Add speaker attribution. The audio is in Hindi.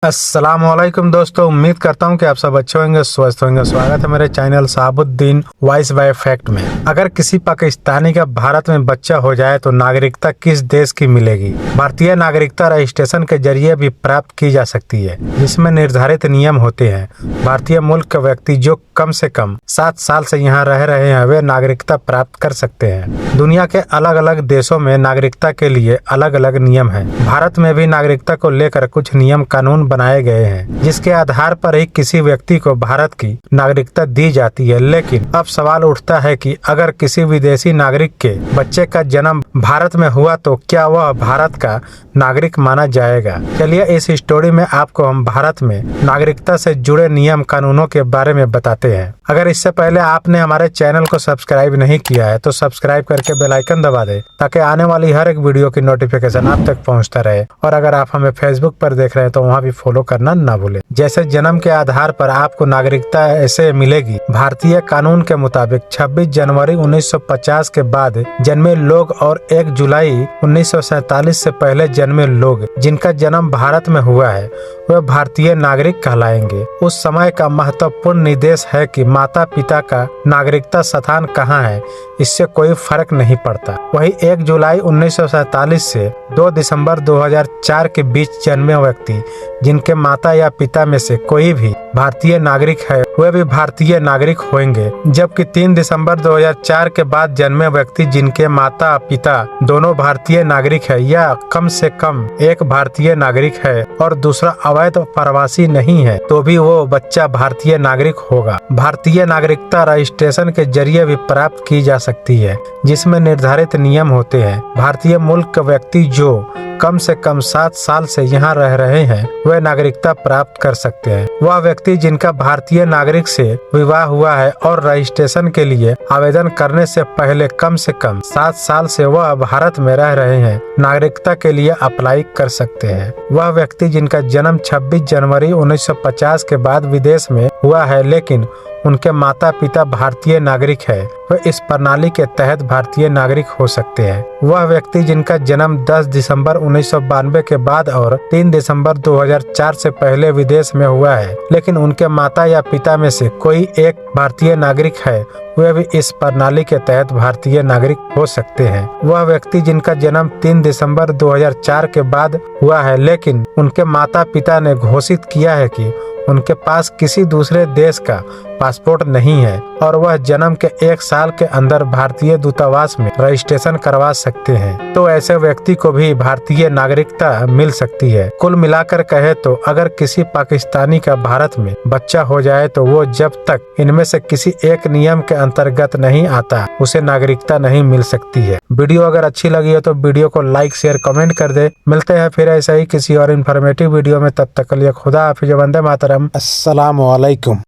Speaker 1: अस्सलामुअलैकुम दोस्तों, उम्मीद करता हूँ कि आप सब अच्छे होंगे, स्वस्थ होंगे। स्वागत है मेरे channel Shahabuddin voice bye fact में। अगर किसी पाकिस्तानी का भारत में बच्चा हो जाए तो नागरिकता किस देश की मिलेगी? भारतीय नागरिकता रजिस्ट्रेशन के जरिए भी प्राप्त की जा सकती है, जिसमें निर्धारित नियम होते हैं। भारतीय मूल के व्यक्ति जो कम से कम 7 साल से यहाँ रह रहे हैं, वे नागरिकता प्राप्त कर सकते हैं। दुनिया के अलग अलग देशों में नागरिकता के लिए अलग अलग नियम है। भारत में भी नागरिकता को लेकर कुछ नियम कानून बनाए गए हैं, जिसके आधार पर ही किसी व्यक्ति को भारत की नागरिकता दी जाती है। लेकिन अब सवाल उठता है कि अगर किसी विदेशी नागरिक के बच्चे का जन्म भारत में हुआ तो क्या वह भारत का नागरिक माना जाएगा? चलिए इस स्टोरी में आपको हम भारत में नागरिकता से जुड़े नियम कानूनों के बारे में बताते हैं। अगर इससे पहले आपने हमारे चैनल को सब्सक्राइब नहीं किया है तो सब्सक्राइब करके बेल आइकन दबा दे, ताकि आने वाली हर एक वीडियो की नोटिफिकेशन आप तक पहुंचता रहे। और अगर आप हमें फेसबुक पर देख रहे हैं तो वहां भी फॉलो करना ना भूलें। जैसे जन्म के आधार पर आपको नागरिकता ऐसे मिलेगी। भारतीय कानून के मुताबिक 26 जनवरी 1950 के बाद जन्मे लोग और 1 जुलाई 1947 से पहले जन्मे लोग जिनका जन्म भारत में हुआ है, वे भारतीय नागरिक कहलाएंगे। उस समय का महत्वपूर्ण निर्देश है कि माता पिता का नागरिकता स्थान कहाँ है, इससे कोई फर्क नहीं पड़ता। वही 1 जुलाई 1947 से 2 दिसंबर 2004 के बीच जन्मे व्यक्ति जिनके माता या पिता में से कोई भी भारतीय नागरिक है, वे भी भारतीय नागरिक होंगे। जबकि 3 दिसंबर 2004 के बाद जन्मे व्यक्ति जिनके माता पिता दोनों भारतीय नागरिक है या कम से कम एक भारतीय नागरिक है और दूसरा अवैध प्रवासी नहीं है, तो भी वो बच्चा भारतीय नागरिक होगा। भारतीय नागरिकता रजिस्ट्रेशन के जरिए भी प्राप्त की जा सकती है, जिसमें निर्धारित नियम होते हैं। भारतीय मूल के व्यक्ति जो कम से कम 7 साल से यहाँ रह रहे हैं, वे नागरिकता प्राप्त कर सकते हैं। वह व्यक्ति जिनका भारतीय नागरिक से विवाह हुआ है और रजिस्ट्रेशन के लिए आवेदन करने से पहले कम से कम 7 साल से वह भारत में रह रहे हैं, नागरिकता के लिए अप्लाई कर सकते हैं। वह व्यक्ति जिनका जन्म 26 जनवरी 1950 के बाद विदेश में हुआ है, लेकिन उनके माता पिता भारतीय नागरिक है, वे इस प्रणाली के तहत भारतीय नागरिक हो सकते हैं। वह व्यक्ति जिनका जन्म 10 दिसंबर 1992 के बाद और 3 दिसंबर 2004 से पहले विदेश में हुआ है, लेकिन उनके माता या पिता में से कोई एक भारतीय नागरिक है, वे भी इस प्रणाली के तहत भारतीय नागरिक हो सकते हैं। वह व्यक्ति जिनका जन्म 3 दिसंबर 2004 के बाद हुआ है, लेकिन उनके माता पिता ने घोषित किया है कि उनके पास किसी दूसरे देश का पासपोर्ट नहीं है और वह जन्म के 1 साल के अंदर भारतीय दूतावास में रजिस्ट्रेशन करवा सकते हैं, तो ऐसे व्यक्ति को भी भारतीय नागरिकता मिल सकती है। कुल मिलाकर कहे तो अगर किसी पाकिस्तानी का भारत में बच्चा हो जाए तो वो जब तक इनमें से किसी एक नियम के अंतर्गत नहीं आता, उसे नागरिकता नहीं मिल सकती है। वीडियो अगर अच्छी लगी है तो वीडियो को लाइक शेयर कमेंट कर दे। मिलते हैं फिर ऐसा ही किसी और इन्फॉर्मेटिव वीडियो में, तब तक के लिए खुदा हाफिज़, वंदे मातरम, अस्सलाम वालेकुम।